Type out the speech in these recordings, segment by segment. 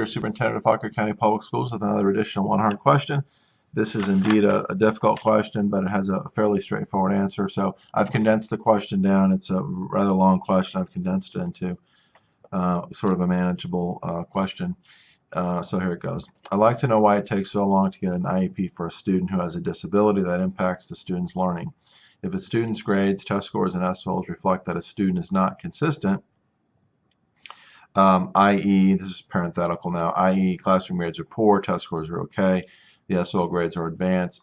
Fauquier, Superintendent of Fauquier County Public Schools, with another additional one-hard question. This is indeed a difficult question, but it has a fairly straightforward answer. So I've condensed the question down. It's a rather long question. I've condensed it into sort of a manageable question. So here it goes. I'd like to know why it takes so long to get an IEP for a student who has a disability that impacts the student's learning. If a student's grades, test scores, and SOLs reflect that a student is not consistent, i.e., this is parenthetical now, i.e., classroom grades are poor, test scores are okay, the SOL grades are advanced,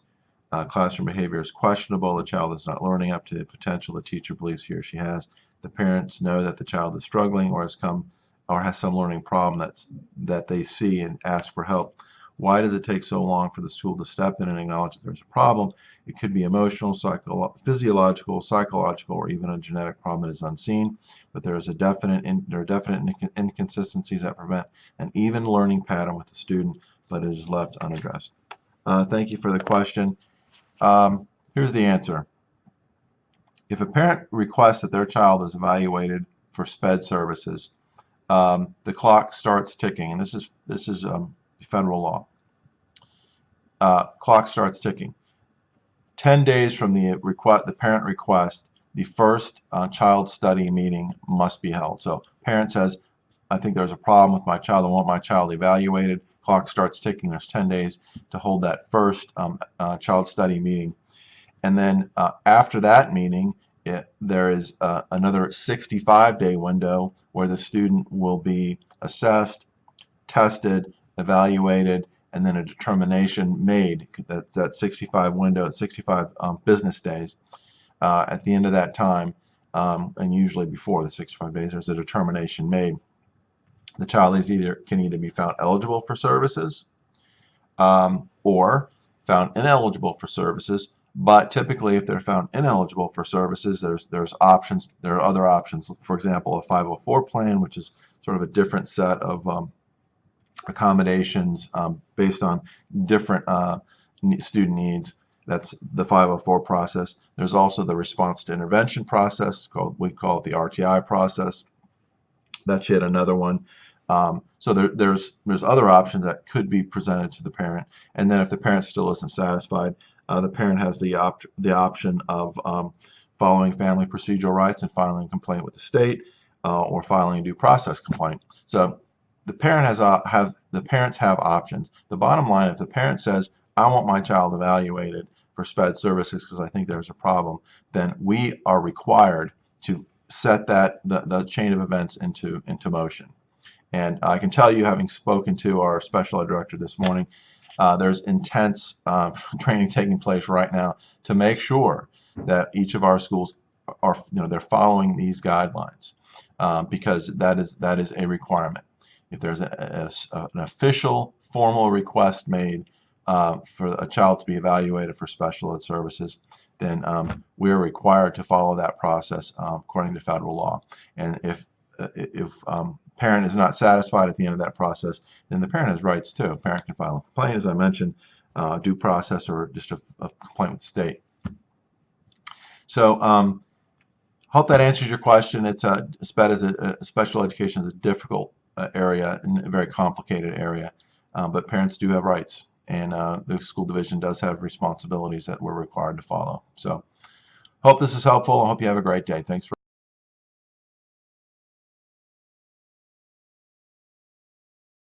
classroom behavior is questionable, the child is not learning up to the potential the teacher believes he or she has, the parents know that the child is struggling or has some learning problem that they see and ask for help. Why does it take so long for the school to step in and acknowledge that there's a problem? It could be emotional, physiological, psychological, or even a genetic problem that is unseen, but there are definite inconsistencies that prevent an even learning pattern with the student, but it is left unaddressed. Thank you for the question. Here's the answer. If a parent requests that their child is evaluated for SPED services, the clock starts ticking, and this is federal law. Clock starts ticking. 10 days from the parent request, the first child study meeting must be held. So parent says, I think there's a problem with my child, I want my child evaluated. Clock starts ticking. There's 10 days to hold that first child study meeting. And then after that meeting, there is another 65-day window where the student will be assessed, tested, evaluated, and then a determination made. That's that 65 window, 65 business days. At the end of that time, and usually before the 65 days, there's a determination made. The child can either be found eligible for services or found ineligible for services. But typically, if they're found ineligible for services, there's options. There are other options. For example, a 504 plan, which is sort of a different set of accommodations based on different student needs. That's the 504 process. There's also the response to intervention process, we call it the RTI process. That's yet another one. So there's other options that could be presented to the parent. And then if the parent still isn't satisfied, the parent has the option of following family procedural rights and filing a complaint with the state or filing a due process complaint. So the parents have options. The bottom line, if the parent says, I want my child evaluated for SPED services because I think there's a problem, then we are required to set the chain of events into motion. And I can tell you, having spoken to our special ed director this morning, there's intense training taking place right now to make sure that each of our schools are, they're following these guidelines because that is a requirement. If there's an official formal request made for a child to be evaluated for special ed services, then we're required to follow that process according to federal law. And if parent is not satisfied at the end of that process, then the parent has rights too. Parent can file a complaint, as I mentioned, due process, or just a complaint with the state. So hope that answers your question. It's special education is a difficult area and a very complicated area, but parents do have rights, and the school division does have responsibilities that we're required to follow. So hope this is helpful. I hope you have a great day. Thanks for